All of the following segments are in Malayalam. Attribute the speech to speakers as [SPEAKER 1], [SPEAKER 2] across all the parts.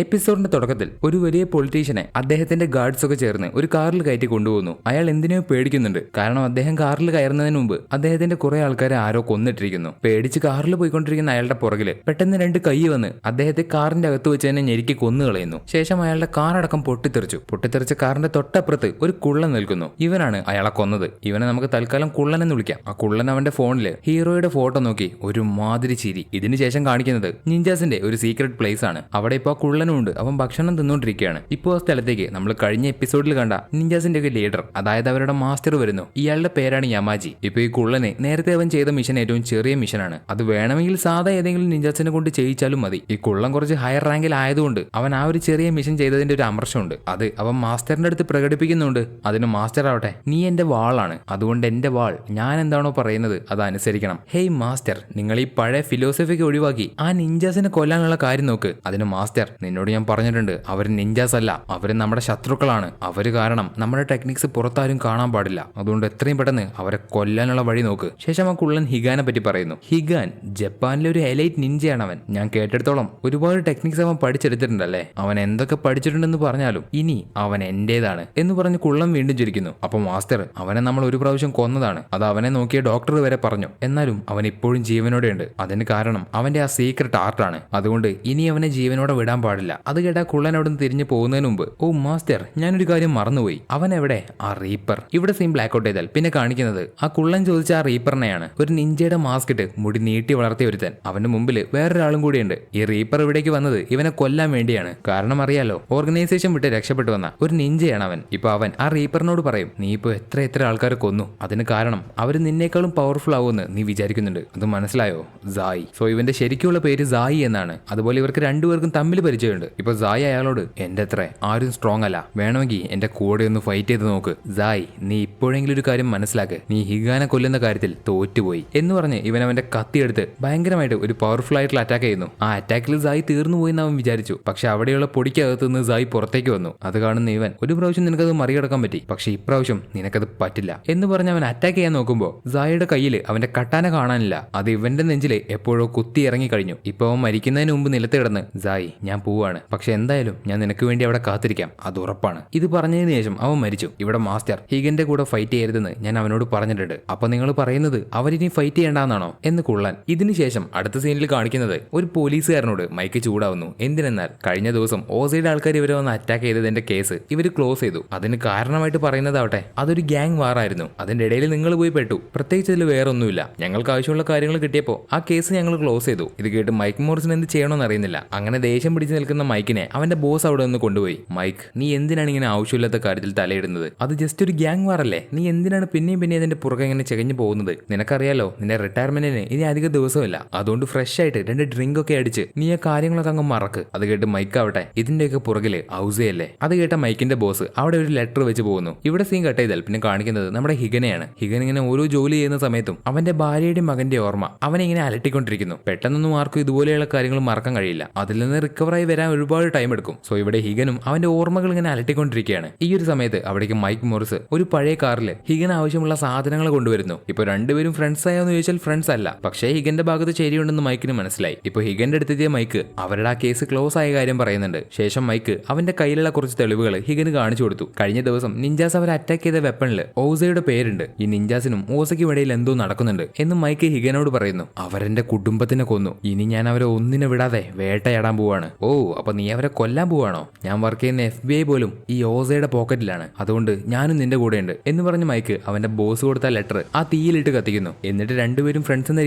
[SPEAKER 1] എപ്പിസോഡിന്റെ തുടക്കത്തിൽ ഒരു വലിയ പൊളിറ്റീഷ്യനെ അദ്ദേഹത്തിന്റെ ഗാർഡ്സ് ഒക്കെ ചേർന്ന് ഒരു കാറിൽ കയറ്റി കൊണ്ടുപോകുന്നു. അയാൾ എന്തിനെയോ പേടിക്കുന്നുണ്ട്. കാരണം അദ്ദേഹം കാറിൽ കയറുന്നതിന് മുമ്പ് അദ്ദേഹത്തിന്റെ കുറെ ആൾക്കാരെ ആരോ കൊന്നിട്ടിരിക്കുന്നു. പേടിച്ച് കാറിൽ പോയിക്കൊണ്ടിരിക്കുന്ന അയാളുടെ പുറകില് പെട്ടെന്ന് രണ്ട് കൈ വന്ന് അദ്ദേഹത്തെ കാറിന്റെ അകത്ത് വെച്ച് തന്നെ ഞെരുക്കി കൊന്നു കളയുന്നു. ശേഷം അയാളുടെ കാറടക്കം പൊട്ടിത്തെറിച്ച കാറിന്റെ തൊട്ടപ്പുറത്ത് ഒരു കുള്ളൻ നിൽക്കുന്നു. ഇവനാണ് അയാളെ കൊന്നത്. ഇവനെ നമുക്ക് തൽക്കാലം കുള്ളൻ എന്ന് വിളിക്കാം. ആ കുള്ളൻ അവന്റെ ഫോണില് ഹീറോയുടെ ഫോട്ടോ നോക്കി ഒരു മാതിരി ചിരി. ഇതിനുശേഷം കാണിക്കുന്നത് നിഞ്ചാസിന്റെ ഒരു സീക്രട്ട് പ്ലേസ് ആണ്. അവിടെ ഇപ്പൊ ആ കുള്ളനുണ്ട്. അവൻ ഭക്ഷണം തിന്നുകൊണ്ടിരിക്കുകയാണ്. ഇപ്പോൾ ആ സ്ഥലത്തേക്ക് നമ്മൾ കഴിഞ്ഞ എപ്പിസോഡിൽ കണ്ട നിഞ്ചാസിന്റെ ഒക്കെ ലീഡർ, അതായത് അവരുടെ മാസ്റ്റർ വരുന്നു. ഇയാളുടെ പേരാണ് യമാജി. ഇപ്പൊ ഈ കുള്ളനെ നേരത്തെ അവൻ ചെയ്ത മിഷൻ ഏറ്റവും ചെറിയ മിഷനാണ്. അത് വേണമെങ്കിൽ സാധാ ഏതെങ്കിലും നിഞ്ചാസിനെ കൊണ്ട് ചെയ്യിച്ചാലും മതി. ഈ കുള്ളൻ കുറച്ച് ഹയർ റാങ്കിൽ ആയതുകൊണ്ട് അവൻ ആ ഒരു ചെറിയ മിഷൻ ചെയ്തതിന്റെ ഒരു അമർഷമുണ്ട്. അത് അവൻ മാസ്റ്ററിന്റെ അടുത്ത് പ്രകടിപ്പിക്കുന്നുണ്ട്. അതിന് മാസ്റ്റർ ആവട്ടെ, നീ എന്റെ വാളാണ്, അതുകൊണ്ട് എന്റെ വാൾ ഞാൻ എന്താണോ പറയുന്നത് അത് അനുസരിക്കണം. ഹേയ് മാസ്റ്റർ, നിങ്ങൾ ഈ പഴയ ഫിലോസഫിക്ക് ഒഴിവാക്കി ആ നിഞ്ചാസിനെ കൊല്ലാനുള്ള കാര്യം നോക്ക്. അതിന് മാസ്റ്റർ, നിന്നോട് ഞാൻ പറഞ്ഞിട്ടുണ്ട്, അവർ നിഞ്ചാസ് അല്ല, അവര് നമ്മുടെ ശത്രുക്കളാണ്. അവര് കാരണം നമ്മുടെ ടെക്നിക്സ് പുറത്താരും കാണാൻ പാടില്ല. അതുകൊണ്ട് എത്രയും പെട്ടെന്ന് അവരെ കൊല്ലാനുള്ള വഴി നോക്ക്. ശേഷം ആ കുള്ളൻ ഹിഗാനെ പറ്റി പറയുന്നു. ഹിഗാൻ ജപ്പാനിലെ ഒരു എലൈറ്റ് നിഞ്ചയാണ് അവൻ. ഞാൻ കേട്ടിടത്തോളം ഒരുപാട് ടെക്നിക്സ് അവൻ പഠിച്ചെടുത്തിട്ടുണ്ടല്ലേ. അവൻ എന്തൊക്കെ പഠിച്ചിട്ടുണ്ടെന്ന് പറഞ്ഞാലും ഇനി അവൻ എന്റേതാണ് എന്ന് പറഞ്ഞ് കുള്ളൻ വീണ്ടും ചിരിക്കുന്നു. അപ്പൊ മാസ്റ്റർ, അവനെ നമ്മൾ ഒരു പ്രാവശ്യം കൊന്നതാണ്. അത് അവനെ നോക്കിയ ഡോക്ടർ വരെ പറഞ്ഞു. എന്നാലും അവൻ ഇപ്പോഴും ജീവനോടെ ഉണ്ട്. അതിന് കാരണം അവന്റെ ആ സീക്രട്ട് ആർട്ടാണ്. അതുകൊണ്ട് ഇനി അവനെ ജീവനോടെ വിടാൻ പാടില്ല. അത് കേട്ടാ കുള്ളൻ അവിടെ നിന്ന് തിരിഞ്ഞു പോകുന്നതിന് മുമ്പ്, ഓ മാസ്റ്റർ, ഞാനൊരു കാര്യം മറന്നുപോയി. അവൻ എവിടെ? ആ റീപ്പർ. ഇവിടെ സീൻ ബ്ലാക്ക് ഔട്ട് ചെയ്താൽ പിന്നെ കാണിക്കുന്നത് ആ കുള്ളൻ ചോദിച്ച ആ റീപ്പറിനെയാണ്. ഒരു നിഞ്ചയുടെ മാസ്ക് ഇട്ട് മുടി നീട്ടി വളർത്തിയ ഒരുത്തൻ. അവന്റെ മുമ്പിൽ വേറൊരാളും കൂടിയുണ്ട്. ഈ റീപ്പർ ഇവിടേക്ക് വന്നത് ഇവനെ കൊല്ലാൻ വേണ്ടിയാണ്. കാരണം അറിയാലോ, ഓർഗനൈസേഷൻ വിട്ട് രക്ഷപ്പെട്ടു വന്ന ഒരു നിഞ്ചയാണ് അവൻ. ഇപ്പൊ അവൻ ആ റീപ്പറിനോട് പറയും, നീ ഇപ്പൊ എത്ര ആൾക്കാരെ കൊന്നു. അതിന് കാരണം അവര് നിന്നേക്കാളും പവർഫുൾ ആവുമെന്ന് നീ വിചാരിക്കുന്നുണ്ട്. അത് മനസ്സിലായോ? സായി. സോ ഇവന്റെ ശരിക്കുള്ള പേര് സായി എന്നാണ്. അതുപോലെ ഇവർക്ക് രണ്ടുപേർക്കും തമ്മിൽ പരിചയമുണ്ട്. ഇപ്പൊ സായി അയാളോട്, എന്റെ അത്ര ആരും സ്ട്രോങ് അല്ല, വേണമെങ്കിൽ എന്റെ കൂടെ ഒന്ന് ഫൈറ്റ് ചെയ്ത് നോക്ക്. സായി, നീ ഇപ്പോഴെങ്കിലും ഒരു കാര്യം മനസ്സിലാക്ക്, നീ ഹിഗാനെ കൊല്ലുന്ന കാര്യത്തിൽ തോറ്റുപോയി എന്ന് പറഞ്ഞ് ഇവൻ അവന്റെ കത്തിയെടുത്ത് ഭയങ്കരമായിട്ട് ഒരു പവർഫുൾ ആയിട്ടുള്ള അറ്റാക്ക് ചെയ്യുന്നു. ആ അറ്റാക്കിൽ സായി തീർന്നു പോയി എന്ന് അവൻ വിചാരിച്ചു. പക്ഷെ അവിടെയുള്ള പൊടിക്കകത്ത് നിന്ന് സായി പുറത്തേക്ക് വന്നു. അത് കാണുന്ന ഇവൻ, ഒരു പ്രാവശ്യം നിനക്കത് മറികടക്കാൻ പറ്റി, പക്ഷെ ഇപ്രാവശ്യം നിനക്കത് പറ്റില്ല എന്ന് പറഞ്ഞ് അവൻ അറ്റാക്ക് ചെയ്യാൻ നോക്കുമ്പോൾ സായിയുടെ കയ്യിൽ അവന്റെ കട്ടാന കാണാനില്ല. അത് ഇവന്റെ നെഞ്ചില് എപ്പോഴോ കുത്തി ഇറങ്ങി കഴിഞ്ഞു. ഇപ്പൊ അവൻ മരിക്കുന്നതിന് മുമ്പ് നിലത്ത് കിടന്ന്, സായി ഞാൻ പോവാണ്, പക്ഷെ എന്തായാലും ഞാൻ നിനക്ക് വേണ്ടി അവിടെ കാത്തിരിക്കാം, അത് ഉറപ്പാണ്. ഇത് പറഞ്ഞതിന് ശേഷം അവൻ മരിച്ചു. ഇവിടെ മാസ്റ്റർ, ഹിഗന്റെ കൂടെ ഫൈറ്റ് ചെയ്യരുതെന്ന് ഞാൻ അവനോട് പറഞ്ഞിട്ടുണ്ട്. അപ്പൊ നിങ്ങൾ പറയുന്നത് അവരിനി ഫൈറ്റ് ചെയ്യേണ്ടെന്നാണോ എന്ന് കുള്ളൻ. ഇതിനുശേഷം അടുത്ത സീനിൽ കാണിക്കുന്നത് ഒരു പോലീസുകാരനോട് മൈക്ക് ചൂടാവുന്നു. എന്തിനെന്നാൽ കഴിഞ്ഞ ദിവസം ഓസയുടെ ആൾക്കാർ ഇവരെ വന്ന് അറ്റാക്ക് ചെയ്തതിന്റെ കേസ് ഇവര് ക്ലോസ് ചെയ്തു. അതിന് കാരണമായിട്ട് പറയുന്നതാവട്ടെ, അതൊരു ഗ്യാങ് വാറായിരുന്നു. അതിന്റെ ഇടയിൽ നിങ്ങൾ പോയി പെട്ടു. പ്രത്യേകിച്ച് ഇതിൽ വേറെ ഒന്നുമില്ല. ഞങ്ങൾക്ക് ആവശ്യമുള്ള കാര്യങ്ങൾ കിട്ടിയപ്പോ ആ കേസ് ഞങ്ങൾ ക്ലോസ് ചെയ്തു. ഇത് കേട്ട് മൈക്ക് മോറിസിന് എന്ത് ചെയ്യണമെന്ന് അറിയുന്നില്ല. അങ്ങനെ ദേഷ്യം പിടിച്ച് നിൽക്കുന്ന മൈക്കിനെ അവന്റെ ബോസ് അവിടെ നിന്ന് കൊണ്ടുപോയി. മൈക്ക്, നീ എന്തിനാണ് ഇങ്ങനെ ആവശ്യമില്ലാത്ത കാര്യത്തിൽ തലയിടുന്നത്? അത് ജസ്റ്റ് ഒരു ഗ്യാങ് വാറല്ലേ. നീ എന്തിനാണ് പിന്നെയും അതിന്റെ പുറകെ ഇങ്ങനെ ചെകഞ്ഞു പോകുന്നത്? നിനക്കറിയാലോ, നിന്റെ റിട്ടയർമെന്റിന് ഇനി അധിക ദിവസമില്ല. അതുകൊണ്ട് ഫ്രഷ് ആയിട്ട് 2 ഡ്രിങ്ക് ഒക്കെ അടിച്ച് നീ ആ കാര്യങ്ങളൊക്കെ അങ്ങ് മറക്ക്. അത് കേട്ട് മൈക്ക് ആവട്ടെ, ഇതിന്റെയൊക്കെ പുറകില് ഔസയല്ലേ. അത് കേട്ട മൈക്കിന്റെ ബോസ് അവിടെ ഒരു ലെറ്റർ വെച്ച് പോകുന്നു. ഇവിടെ സീൻ കട്ട് ചെയ്താൽ പിന്നെ കാണിക്കുന്നത് നമ്മുടെ ഹിഗനെയാണ്. ഹിഗൻ ഇങ്ങനെ ഓരോ ജോലി ചെയ്യുന്ന സമയത്തും അവന്റെ ഭാര്യയുടെ മകന്റെ ഓർമ്മ അവനെ ഇങ്ങനെ അലട്ടിക്കൊണ്ടിരിക്കുന്നു. പെട്ടെന്നൊന്നും ആർക്കും ഇതുപോലെയുള്ള കാര്യങ്ങൾ മറക്കാൻ കഴിയില്ല. അതിൽ നിന്ന് റിക്കവറായി വരാൻ ഒരുപാട് ടൈം എടുക്കും. സോ ഇവിടെ ഹിഗനും അവന്റെ ഓർമ്മകൾ ഇങ്ങനെ അലട്ടിക്കൊണ്ടിരിക്കുകയാണ്. ഈ ഒരു സമയത്ത് അവിടേക്ക് മൈക്ക് മോറിസ് ഒരു പഴയ കാറിൽ ഹിഗൻ ആവശ്യമുള്ള സാധനങ്ങൾ കൊണ്ടുവരുന്നു. ഇപ്പൊ രണ്ടുപേരും ഫ്രണ്ട്സ് ആയോന്ന് ചോദിച്ചാൽ ഫ്രണ്ട്സ് അല്ല. പക്ഷേ ഹിഗന്റെ ഭാഗത്ത് ശരിയുണ്ടെന്ന് മൈക്കിന് മനസ്സിലായി. ഇപ്പൊ ഹിഗന്റെ അടുത്തെത്തിയ മൈക്ക് അവരുടെ ആ കേസ് ക്ലോസ് ആയ കാര്യം പറയുന്നുണ്ട്. ശേഷം മൈക്ക് അവന്റെ കയ്യിലുള്ള കുറച്ച് തെളിവുകൾ ഹിഗന് കാണിച്ചു കൊടുത്തു. കഴിഞ്ഞ ദിവസം നിഞ്ചാസ് അവരെ അറ്റാക്ക് ചെയ്ത വെപ്പണില് ഓസയുടെ പേരുണ്ട്. ഈ നിഞ്ചാസിനും ഓസയ്ക്കും ഇടയിൽ എന്തോ നടക്കുന്നുണ്ട് എന്ന് മൈക്ക് ഹിഗനോട് പറയുന്നു. അവരെന്റെ കുടുംബത്തിനെ കൊന്നു. ഇനി ഞാൻ അവരെ ഒന്നിനെ വിടാതെ വേട്ടയാടാൻ പോവാണ്. ഓ, അപ്പൊ നീ അവരെ കൊല്ലാൻ പോവാണോ? ഞാൻ വർക്ക് ചെയ്യുന്ന FBI പോലും ഈ ഓസയുടെ പോക്കറ്റിലാണ്. അതുകൊണ്ട് ഞാനും നിന്റെ കൂടെയുണ്ട് എന്ന് പറഞ്ഞ് മൈക്ക് അവന്റെ ബോസ് കൊടുത്ത ലെറ്റർ ആ തീയിലിട്ട് കത്തിക്കുന്നു. എന്നിട്ട് രണ്ടുപേരും ഫ്രണ്ട്സ് എന്ന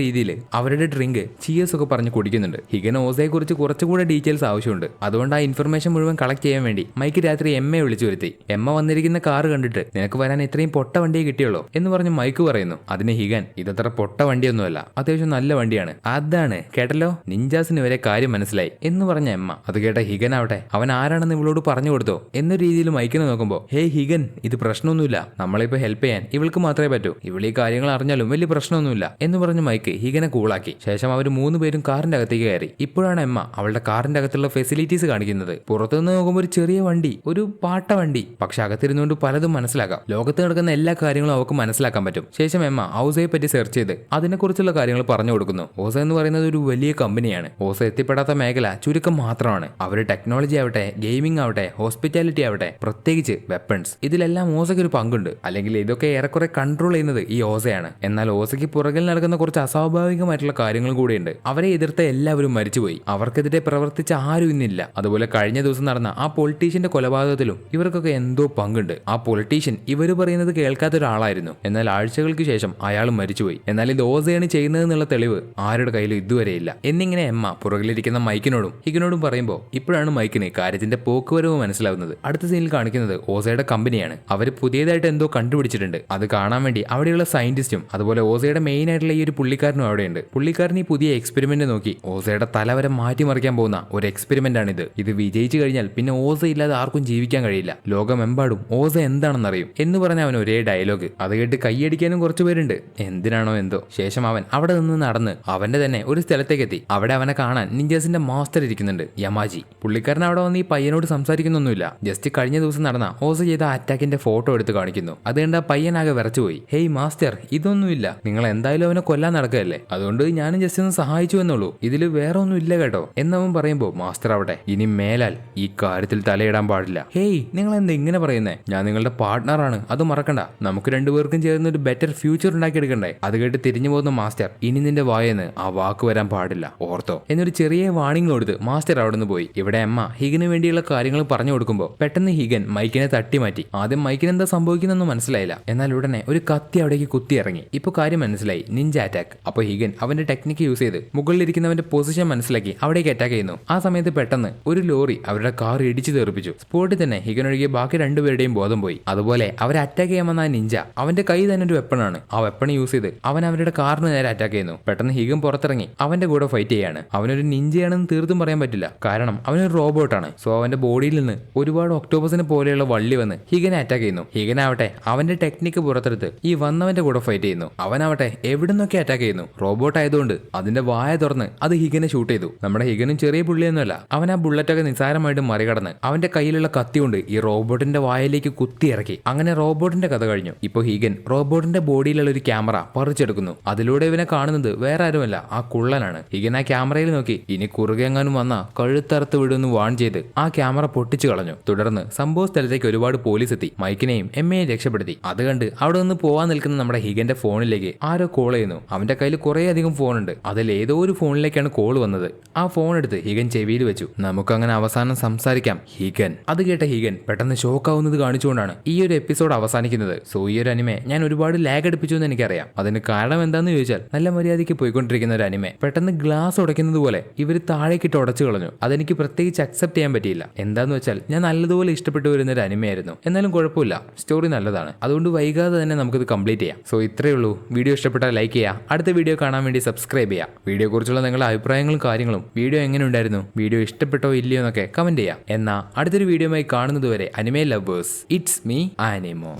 [SPEAKER 1] രീതിയിൽ അവരുടെ ഡ്രിങ്ക് ചിയേഴ്സ് ഒക്കെ പറഞ്ഞ് കുടിക്കുന്നുണ്ട്. ഹിഗൻ ഓസയെ കുറിച്ച് കുറച്ചുകൂടെ ഡീറ്റെയിൽസ് ആവശ്യമുണ്ട്. അതുകൊണ്ട് ആ ഇൻഫർമേഷൻ മുഴുവൻ കളക്ട് ചെയ്യാൻ വേണ്ടി മൈക്ക് രാത്രി എമ്മയെ വിളിച്ചു വരുത്തി. എമ്മ വന്നിരിക്കുന്ന കാറ് കണ്ടിട്ട് നിനക്ക് വരാൻ ഇത്രയും പൊട്ട വണ്ടിയെ കിട്ടിയുള്ളൂ എന്ന് പറഞ്ഞ് മൈക്ക് പറയുന്നു. അതിന് ഹിഗൻ, ഇതത്ര പൊട്ട വണ്ടിയൊന്നുമല്ല, അത്യാവശ്യം നല്ല വണ്ടിയാണ്. അതാണ് കേട്ടല്ലോ, നിഞ്ചാസിന് വരെ കാര്യം മനസ്സിലായി എന്ന് പറഞ്ഞ എമ്മ. അത് കേട്ട ഹിഗൻ ആവട്ടെ, അവൻ ആരാണെന്ന് ഇവളോട് പറഞ്ഞു കൊടുത്തോ എന്ന രീതിയിൽ മൈക്കിനെ നോക്കുമ്പോ, ഹേ ഹിഗൻ, ഇത് പ്രശ്നമൊന്നുമില്ല, നമ്മളിപ്പോ ഹെൽപ്പ് ചെയ്യാൻ ഇവൾക്ക് മാത്രമേ പറ്റൂ. ഇവൾ ഈ കാര്യങ്ങൾ അറിഞ്ഞാലും വലിയ പ്രശ്നമൊന്നുമില്ല എന്ന് പറഞ്ഞ് മൈക്ക് ഹിഗനെ കൂളാക്കി. ശേഷം അവർ 3 പേരും കാറിന്റെ അകത്തേക്ക് കയറി. ഇപ്പോഴാണ് എമ്മ അവളുടെ കാറിന്റെ അകത്തുള്ള ഫെസിലിറ്റീസ് കാണിക്കുന്നത്. പുറത്തുനിന്ന് നോക്കുമ്പോൾ ഒരു ചെറിയ വണ്ടി, ഒരു പാട്ട വണ്ടി, പക്ഷെ അകത്തിരുന്നുകൊണ്ട് പലതും മനസ്സിലാക്കാം. ലോകത്ത് നടക്കുന്ന എല്ലാ കാര്യങ്ങളും അവർക്ക് മനസ്സിലാക്കാൻ പറ്റും. ശേഷം എമ്മ ഓസയെ പറ്റി സെർച്ച് ചെയ്ത് അതിനെക്കുറിച്ചുള്ള കാര്യങ്ങൾ പറഞ്ഞു കൊടുക്കുന്നു. ഓസ എന്ന് പറയുന്നത് ഒരു വലിയ കമ്പനിയാണ്. ഓസ എത്തിപ്പെടാത്ത മേഖല ചുരുക്കം മാത്രമാണ്. മാത്രമാണ്. അവർ ടെക്നോളജി ആവട്ടെ, ഗെയിമിംഗ് ആവട്ടെ, ഹോസ്പിറ്റാലിറ്റി ആവട്ടെ, പ്രത്യേകിച്ച് വെപ്പൺസ്, ഇതിലെല്ലാം ഓസയ്ക്ക് ഒരു പങ്കുണ്ട്. അല്ലെങ്കിൽ ഇതൊക്കെ ഏറെക്കുറെ കൺട്രോൾ ചെയ്യുന്നത് ഈ ഓസയാണ്. എന്നാൽ ഓസയ്ക്ക് പുറകിൽ നടക്കുന്ന കുറച്ച് അസ്വാഭാവികമായിട്ടുള്ള കാര്യങ്ങൾ കൂടിയുണ്ട്. അവരെ എതിർത്ത എല്ലാവരും മരിച്ചുപോയി. അവർക്കെതിരെ പ്രവർത്തിച്ച ആരും ഇന്നില്ല. അതുപോലെ കഴിഞ്ഞ ദിവസം നടന്ന ആ പൊളിറ്റീഷ്യന്റെ കൊലപാതകത്തിലും ഇവർക്കൊക്കെ എന്തോ പങ്കുണ്ട്. ആ പൊളിറ്റീഷ്യൻ ഇവർ പറയുന്നത് കേൾക്കാത്ത ഒരാളായിരുന്നു. എന്നാൽ ആഴ്ചകൾക്ക് ശേഷം അയാൾ മരിച്ചുപോയി. എന്നാൽ ഇത് ഓസയാണ് ചെയ്യുന്നതെന്നുള്ള തെളിവ് ആരുടെ കയ്യിലും ഇതുവരെയില്ല എന്നിങ്ങനെ എമ്മ പുറകിലിരിക്കുന്ന മൈക്കിനോടും ഹിഗനോടും പറയുമ്പോൾ ഇപ്പോഴാണ് മൈക്കിന് കാര്യത്തിന്റെ പോക്കുവരവ് മനസ്സിലാവുന്നത്. അടുത്ത സീനിൽ കാണിക്കുന്നത് ഓസയുടെ കമ്പനിയാണ്. അവർ പുതിയതായിട്ട് എന്തോ കണ്ടുപിടിച്ചിട്ടുണ്ട്. അത് കാണാൻ വേണ്ടി അവിടെയുള്ള സയന്റിസ്റ്റും അതുപോലെ ഓസയുടെ മെയിൻ ആയിട്ടുള്ള ഈ ഒരു പുള്ളിക്കാരനും അവിടെയുണ്ട്. പുള്ളിക്കാരൻ ഈ പുതിയ എക്സ്പെരിമെന്റ് നോക്കി ഓസയുടെ തലവരെ മാറ്റിമറിക്കാൻ പോകുന്ന ഒരു എക്സ്പെരിമെന്റ് ആണിത്. ഇത് വിജയിച്ചു കഴിഞ്ഞാൽ പിന്നെ ഓസ ഇല്ലാതെ ആർക്കും ജീവിക്കാൻ കഴിയില്ല. ലോകമെമ്പാടും ഓസ എന്താണെന്നറിയും എന്ന് പറഞ്ഞ അവൻ ഒരേ ഡയലോഗ്. അത് കേട്ട് കൈയടിക്കാനും കുറച്ചു പേരുണ്ട്. എന്തിനാണോ എന്തോ. ശേഷം അവൻ അവിടെ നിന്ന് നടന്ന് അവന്റെ തന്നെ ഒരു സ്ഥലത്തേക്ക് എത്തി. അവിടെ അവനെ കാണാൻ നിഞ്ചേഴ്സിന്റെ മാസ്റ്റർ ഇരിക്കുന്നുണ്ട്, യമാജി. പുള്ളിക്കാരൻ അവിടെ വന്ന് ഈ പയ്യനോട് സംസാരിക്കുന്നൊന്നുമില്ല. ജസ്റ്റ് കഴിഞ്ഞ ദിവസം നടന്ന ഓസ ചെയ്ത അറ്റാക്കിന്റെ ഫോട്ടോ എടുത്ത് കാണിക്കുന്നു. അത് കണ്ട പയ്യനാകെ വിറച്ചുപോയി. ഹേയ് മാസ്റ്റർ, ഇതൊന്നുമില്ല. നിങ്ങൾ എന്തായാലും അവനെ കൊല്ലാൻ നടക്കുകയല്ലേ, അതുകൊണ്ട് ഞാനും ജസ്റ്റ് ഒന്ന് സഹായിച്ചു എന്നുള്ളൂ. ഇതിൽ വേറെ ഒന്നും ഇല്ല കേട്ടോ എന്നവൻ പറയുമ്പോ മാസ്റ്റർ അവിടെ ഇനി മേലാൽ ഈ കാര്യത്തിൽ തലയിടാൻ പാടില്ല. ഹേയ്, നിങ്ങൾ എന്താ ഇങ്ങനെ പറയുന്നേ? ഞാൻ നിങ്ങളുടെ പാർട്ട്ണറാണ്, അത് മറക്കണ്ട. നമുക്ക് രണ്ടുപേർക്കും ചേർന്ന് ഒരു ബെറ്റർ ഫ്യൂച്ചർ ഉണ്ടാക്കിയെടുക്കണ്ടേ? അത് കേട്ട് തിരിഞ്ഞു പോകുന്ന മാസ്റ്റർ ഇനി നിന്റെ വായെന്ന് ആ വാക്ക് വരാൻ പാടില്ല, ഓർത്തോ എന്നൊരു ചെറിയ വാണിംഗ് കൊടുത്ത് മാസ്റ്റർ അവിടെ നിന്ന് പോയി. ഇവിടെ അമ്മ ഹിഗന് വേണ്ടിയുള്ള കാര്യങ്ങൾ പറഞ്ഞു കൊടുക്കുമ്പോൾ പെട്ടെന്ന് ഹിഗൻ മൈക്കിനെ തട്ടി മാറ്റി. ആദ്യം മൈക്കിന് എന്താ സംഭവിക്കുന്നൊന്നും മനസ്സിലായില്ല. എന്നാൽ ഉടനെ ഒരു കത്തി അവിടേക്ക് കുത്തി ഇറങ്ങി. ഇപ്പൊ കാര്യം മനസ്സിലായി, നിഞ്ച അറ്റാക്ക്. അപ്പൊ ഹിഗൻ അവന്റെ ടെക്നിക്ക് യൂസ് ചെയ്ത് മുകളിലിരിക്കുന്നവന്റെ പൊസിഷൻ മനസ്സിലാക്കി അവിടേക്ക് അറ്റാക്ക് ചെയ്യുന്നു. ആ സമയത്ത് പെട്ടെന്ന് ഒരു ലോറി അവരുടെ കാർ ഇടിച്ചു തെറിപ്പിച്ചു. സ്പോട്ടിൽ തന്നെ ഹിഗൻ ഒഴികെ ബാക്കി രണ്ടുപേരുടെയും ബോധം പോയി. അതുപോലെ അവരെ അറ്റാക്ക് ചെയ്യാൻ വന്ന നിഞ്ച അവന്റെ കൈ തന്നെ ഒരു വെപ്പണാണ്. ആ വെപ്പൺ യൂസ് ചെയ്ത് അവൻ അവരുടെ കാറിന് നേരെ അറ്റാക്ക് ചെയ്യുന്നു. പെട്ടെന്ന് ഹിഗൻ പുറത്തിറങ്ങി അവന്റെ കൂടെ ഫൈറ്റ് ചെയ്യാണ്. അവനൊരു നിഞ്ചയാണെന്ന് തീർത്തും പറയാൻ പറ്റില്ല, കാരണം അവനൊരു റോബോട്ടാണ്. സോ അവന്റെ ബോഡിയിൽ നിന്ന് ഒരുപാട് ഒക്ടോപസിനെ പോലെയുള്ള വള്ളി വന്ന് ഹിഗനെ അറ്റാക്ക് ചെയ്യുന്നു. ഹിഗനാവട്ടെ അവന്റെ ടെക്നിക്ക് പുറത്തെടുത്ത് ഈ വന്നവന്റെ കൂടെ ഫൈറ്റ് ചെയ്യുന്നു. അവനാവട്ടെ എവിടുന്നൊക്കെ അറ്റാക്ക് ചെയ്യുന്നു. റോബോട്ട് ആയതുകൊണ്ട് അതിന്റെ വായ തുറന്ന് അത് ഹിഗനെ ഷൂട്ട് ചെയ്തു. നമ്മുടെ ഹിഗനും ചെറിയ പുള്ളിയൊന്നുമല്ല. അവൻ ആ ബുള്ളറ്റൊക്കെ നിസ്സാരമായിട്ട് മറികടന്ന് അവന്റെ കയ്യിലുള്ള കത്തി കൊണ്ട് ഈ റോബോട്ടിന്റെ വായിലേക്ക് കുത്തി ഇറക്കി. അങ്ങനെ റോബോട്ടിന്റെ കഥ കഴിഞ്ഞു. ഇപ്പൊ ഹിഗൻ റോബോട്ടിന്റെ ബോഡിയിലുള്ള ഒരു ക്യാമറ പറിച്ചെടുക്കുന്നു. അതിലൂടെ ഇവനെ കാണുന്നത് വേറെ ആരുമല്ല, ആ കുള്ളനാണ്. ഹിഗൻ ആ ക്യാമറയിൽ നോക്കി ഇനി കുറുകെങ്ങാനും വന്ന കഴുത്തറുത്ത് വിടുമെന്ന് വാൺ ചെയ്ത് ആ ക്യാമറ പൊട്ടിച്ചു കളഞ്ഞു. തുടർന്ന് സംഭവ സ്ഥലത്തേക്ക് ഒരുപാട് പോലീസ് എത്തി മൈക്കിനെയും എമ്മയെയും രക്ഷപ്പെടുത്തി. അത് കണ്ട് അവിടെ നിന്ന് പോവാൻ നിൽക്കുന്ന നമ്മുടെ ഹിഗന്റെ ഫോണിലേക്ക് ആരോ കോൾ ചെയ്യുന്നു. അവന്റെ കയ്യിൽ കുറേ അധികം ഫോണുണ്ട്. അതിൽ ഏതോ ഒരു ഫോണിലേക്കാണ് കോൾ വന്നത്. ആ ഫോൺ എടുത്ത് ഹിഗൻ ചെവിയിൽ വെച്ചു. നമുക്കങ്ങനെ അവസാനം സംസാരിക്കാം ഹിഗൻ. അത് കേട്ട ഹിഗൻ പെട്ടെന്ന് ഷോക്കാവുന്നത് കാണിച്ചുകൊണ്ടാണ് ഈ ഒരു എപ്പിസോഡ് അവസാനിക്കുന്നത്. സോ ഈ ഒരു അനിമെ ഞാൻ ഒരുപാട് ലാഗ് അടുപ്പിച്ചു എന്ന് എനിക്കറിയാം. അതിന് കാരണം എന്താന്ന് ചോദിച്ചാൽ നല്ല മര്യാദയ്ക്ക് പോയിക്കൊണ്ടിരിക്കുന്ന ഒരു അനിമെ പെട്ടെന്ന് ഗ്ലാസ് ഉടയ്ക്കുന്നത് പോലെ ഇവർ താഴേക്കിട്ട് ഉടച്ചു കളഞ്ഞു. അതെനിക്ക് പ്രത്യേകിച്ച് അക്സെപ്റ്റ് ചെയ്യാൻ പറ്റിയില്ല. എന്താന്ന് വെച്ചാൽ ഞാൻ നല്ലതുപോലെ ഇഷ്ടപ്പെട്ടു വരുന്ന ഒരു അനിമയായിരുന്നു. എന്നാലും കുഴപ്പമില്ല, സ്റ്റോറി നല്ലതാണ്. അതുകൊണ്ട് വൈകാതെ തന്നെ നമുക്കിത് കംപ്ലീറ്റ് ചെയ്യാം. സോ ഇത്രയേ ഉള്ളൂ. വീഡിയോ ഇഷ്ടപ്പെട്ടാൽ ലൈക്ക് ചെയ്യുക. അടുത്ത വീഡിയോ കാണാൻ വേണ്ടി സബ്സ്ക്രൈബ് ചെയ്യുക. വീഡിയോ കുറിച്ചുള്ള നിങ്ങളുടെ അഭിപ്രായങ്ങളും കാര്യങ്ങളും, വീഡിയോ എങ്ങനെ ഉണ്ടായിരുന്നു, വീഡിയോ ഇഷ്ടപ്പെട്ടോ ഇല്ലയോ എന്നൊക്കെ കമന്റ് ചെയ്യുക. എന്നാൽ അടുത്തൊരു വീഡിയോയുമായി കാണുന്നതുവരെ അനിമേ ലവേഴ്സ്, ഇറ്റ്സ് മീ ആനിമോ.